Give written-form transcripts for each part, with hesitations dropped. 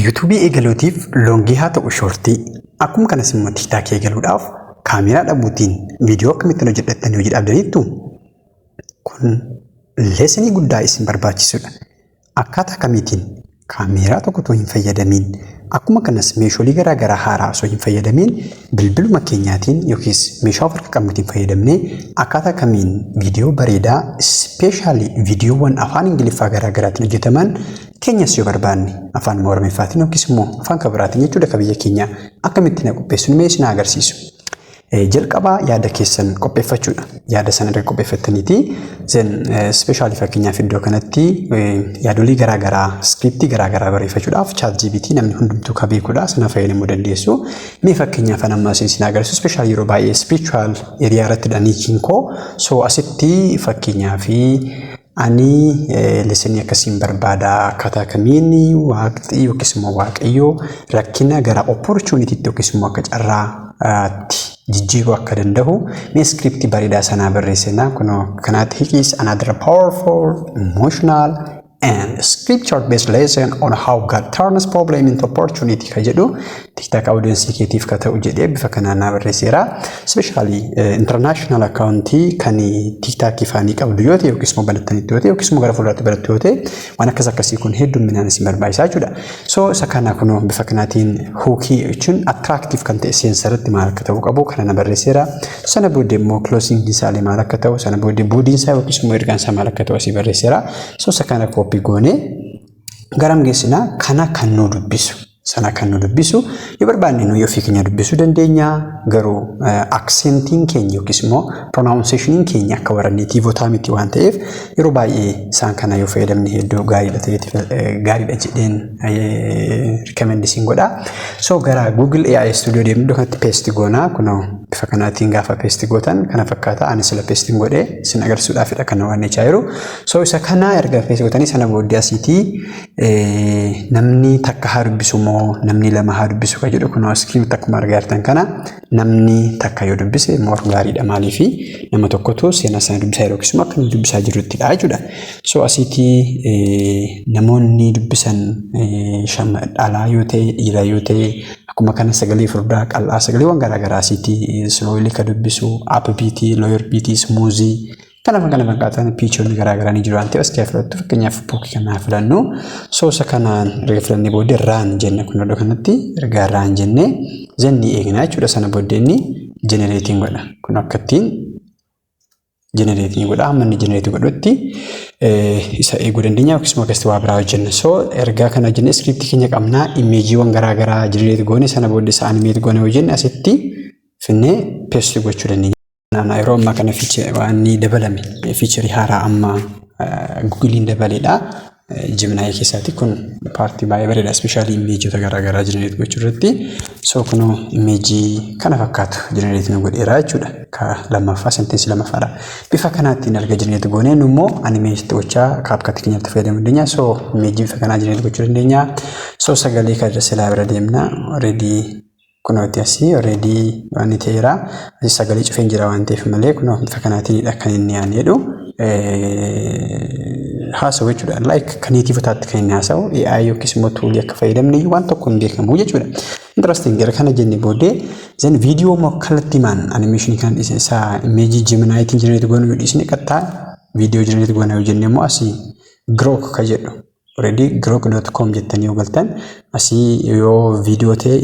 YouTube eegaluutiif loongii haa ta'u shortii akkuma kanas immoo TikTok eegaluudhaaf kaameraa dhabuutiin viidiyoo akkamittiin hojjettanii hojii dhabdaniittu kun leesanii guddaa isin barbaachisudha. Akkaataa kamiitiin kaameraa tokko hin fayyadamiin akkuma kanas meeshaalee garaagaraa haaraa osoo hin fayyadamiin bilbiluma keenyaatiin yookiis meeshaa of harka qabnutiin fayyadamnee akkaataa kamiin viidiyoo bareedaa ispeeshaalii viidiyoowwan afaan Ingiliffaa garaagaraatiin hojjetaman keenyas yoo barbaanne afaan Oromiffaatiin yookiis immoo afaan kabiraatiin jechuudha ka biyya keenya akkamittiin qopheessuun mee isin agarsiisu. Jalqabaa yaada keessan qopheeffachuudha. Yaada sana erga qopheeffattaniiti zen speeshaalii fakkeenyaaf iddoo kanatti yaadolii garaagaraa skriiptii garaagaraa barreeffachuudhaaf ChatGPT namni hundumtuu ka beekudha sana fayyadamuu dandeessu. Mee fakkeenyaaf amma isin agarsiisu speeshaalii yeroo baay'ee spiritual eriyaa irratti dhaniikiin koo so asitti fakkeenyaaf ani leseni akkasiin barbaada akkaataa kamiin waaqti yookiis immoo waaqayyoo rakkina gara opportunity yookiis immoo akka carraatti jijjiiruu akka danda'u mee skriiptii bareedaa sanaa barreessinaa kunoo kanaatti is another powerful emotional and scripture-based lesson on how God turns problem into opportunity ka jedhu TikTok audience keetiif ka ta'u jedhee bifa kanaan barreesseera. Especially international account kan TikTok ifaanii qabdu yoo ta'e yookiis immoo banattanitti yoo ta'e yookiis immoo gara fuulduraatti barattu yoo ta'e waan akkasii kun hedduminaan isin barbaachisaa jechuudha. So isa kana kunoo bifa kanaatiin hookii jechuun attractive kan ta'e seensaratti maal akka ta'u qabu kana barreesseera. Sana booddee immoo closing isaallee maal akka ta'u sana booddee boodiin isaa yookiis immoo ergaan isaa maal akka ta'u asii barreesseera. So isa kana goone garam geessinaa kana kan nu dubbisu sana kan nu dubbisu yoo barbaanne nu yoo fi keenya dubbisuu dandeenya garuu aksentiin keenya yookiis immoo pronunciationiin keenya akka warra natiivotaa miti waan ta'eef yeroo baay'ee isaan kana yoo fayyadamne hedduu gaariidha jedheen recommendation godha. So gara Google AI Studio deemnu iddoo kanatti paste goonaa kunoo bifa kanaatiin gaafa paste gootan kana fakkaata ani sila paste godhee isin agarsiisuudhaafidha kan waan jechaa jiru. So isa kana erga paste gootanii sana booddee asiitii namni takka haa dubbisu namni lama haa dubbisu ka jedhu kunoo skriiptii akkuma argaa jirtan kana namni takka yoo dubbise moor gaariidha maaliifi nama tokkotu seenaa sana dubbisaa yeroo akkasuma akka inni dubbisaa jiruttidha jechuudha. So asiitii namoonni dubbisan dhalaa yoo ta'e dhiiraa yoo ta'e akkuma kana sagalee furdaa qal'aa sagaleewwan garaagaraa asiitii slowly ka dubbisu upbeat lower beat smooth kana fakkaatan piichoonni garaagaraa ni jiru waan ta'eef asii filattu fakkeenyaaf buukii kana filannu so isa kanaan erga filannee booddee raan jenne kun iddoo kanatti erga raan jennee zenni eegnaa jechuudha sana booddee inni generating godha kun akkattiin generating godha amma inni generating godhutti isa eeguu dandeenya yookiis immoo akkasitti waa biraa hojjenna. So ergaa kana jennee skriiptii keenya qabnaa imeejiiwwan garaagaraa generate goone sana booddee isa animate goone hojjenne asitti finnee paste gochuu dandeenya. Yeroo ammaa kana waan dabalame fiicharii haaraa amma Google'n dabaleedha. Gemini keessaatti kun paartii baay'ee bareeda ispeeshaalii imeejiota garaagaraa generate gochuu irratti. So kunoo imeejii kana fakkaatu generate godheera jechuudha. Ka lammaffaa sentensi lammaffaadha. Bifa kanaattiin erga generate goonee immoo animeeshiti gochaa kaapkatti keenyatti fayyadamuu dandeenya. So imeejii bifa kanaa generate gochuu dandeenya. So sagalee kan silaa bira deemna already kunooti asii already waan ta'eera asii sagalee cufeen jira waan ta'eef malee kunoo bifa kanaatiinidha kan inni aan jedhu haasa'u jechuudha. Like kan natiivotaatti kan inni haasa'u AI yookiis immoo tuulii akka fayyadamne waan tokko hin beekamu jechuudha. Interesting gara kana jennee booddee zen viidiyoo immoo kallattiimaan animeeshinii kan isaa imeejii Gemini'tiin generate goonuu yoo dhiisne qattaa viidiyoo generate goonuu yoo jenne immoo asii Grok ka jedhu already grok.com jettanii yoo galtan asii yoo viidiyoo ta'e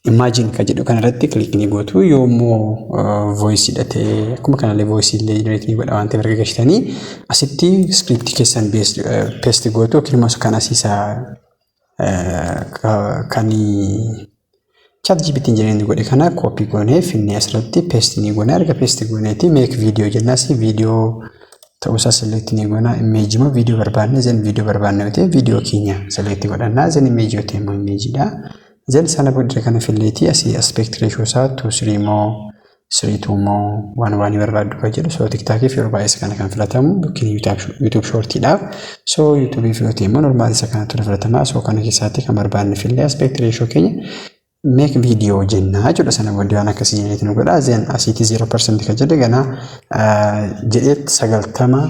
imagine ka jedhu kanarratti klikni gootu yoommoo voice hidhatee akkuma kanallee voice illee generate godha waan ta'eef erga gashitanii asitti script keessan paste gootu yookiin immoo kan asiisaa kan ChatGPT generate godhe kana copy goonee finnee asirratti paste ni goona erga paste gooneeti make video jennaas video ta'uusaa select ni goona image moo video barbaanne zen video barbaanne yoo ta'e video keenya select godhannaa zen image yoo ta'e immoo imageedha. Zen sana booddee kana filleetii asii aspect ratio isaa 2:3 moo 3:2 moo 1:1 barbaaddu kan jedhu so TikTokiif yeroo baay'ee kana kan filatamu yookiin YouTube shortiidhaaf so YouTube filate immoo normaal isa kanatu filatama so kana keessaatti kan barbaanne fillee aspect ratio keenya make video jenna jechuudha. Sana booddee waan akkasii jenneeti nu godha zen asiitii 0% kan jedhe gana jedheet 90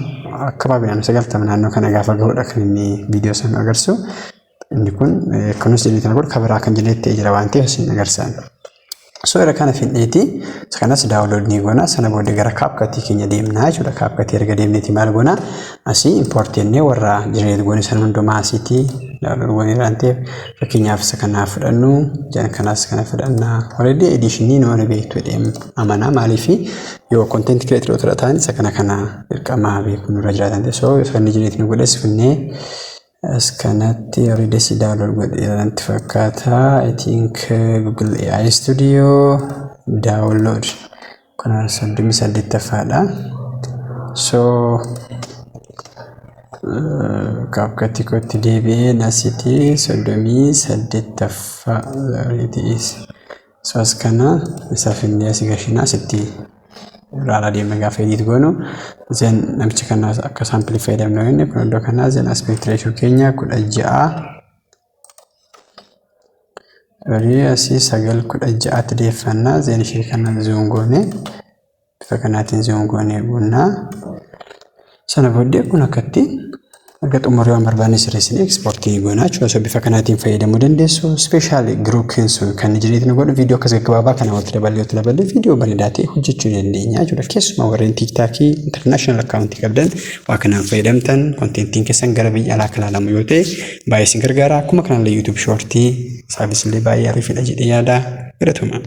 akka baabinaan 90 naannoo kana gaafa gahudha kan inni video sana agarsiisu. inni kun kunis jedhanii godhu kabiraa kan jennetti jira waan ta'eef isin agarsiisan. So era kana fidheeti kanas download ni goona sana booda gara CapCut keenya deemnaa jechuudha. CapCut erga deemneeti maal goona asii import jennee warra jireenya goone san hundumaa asiitii download goone waan ta'eef fakkeenyaaf isa kanaaf fudhannu jan kanas kana fudhannaa already edition ni noona beektu deem amana maaliif yoo content creator ta'an isa kana dirqama beeku nurra jiraatan so isa jireenya ni godhas finnee Askanatti already si download godheeranti fakkaata. I think Google AI Studio download kana 38ffaadha. So CapCut kotti deebi'ee nasiti 38ffaa already is so askana isa finnee si gashina sitti Rala di mega edit gono zen namicha kana akka sample fayyadamnu inni kun iddoo kana zen aspect ratio keenya 16 asi 9 deeffannaa zen ishee kana zoom goone bifa kanaatiin zoom goone bunna sana booddee kun akkatti Aga xumuree waan barbaanne sirreessanii exportii goonaa jechuudha. So bifa kanaatiin fayyadamuu dandeessu. Special group kensu kan jireenya godhu viidiyoo akkas gaggabaabaa kana walitti dabalee viidiyoo bareedaa ta'e hojjechuu dandeenya jechuudha. Keessumaa warreen TikTok international account qabdan waa kanaan fayyadamtan contentiin keessan gara biyya alaa kan ilaalamu yoo ta'e baay'ee isin gargaara. Akkuma kanallee YouTube shortii saafis illee baay'ee ariifadha jedhee yaada. Galatoomaa.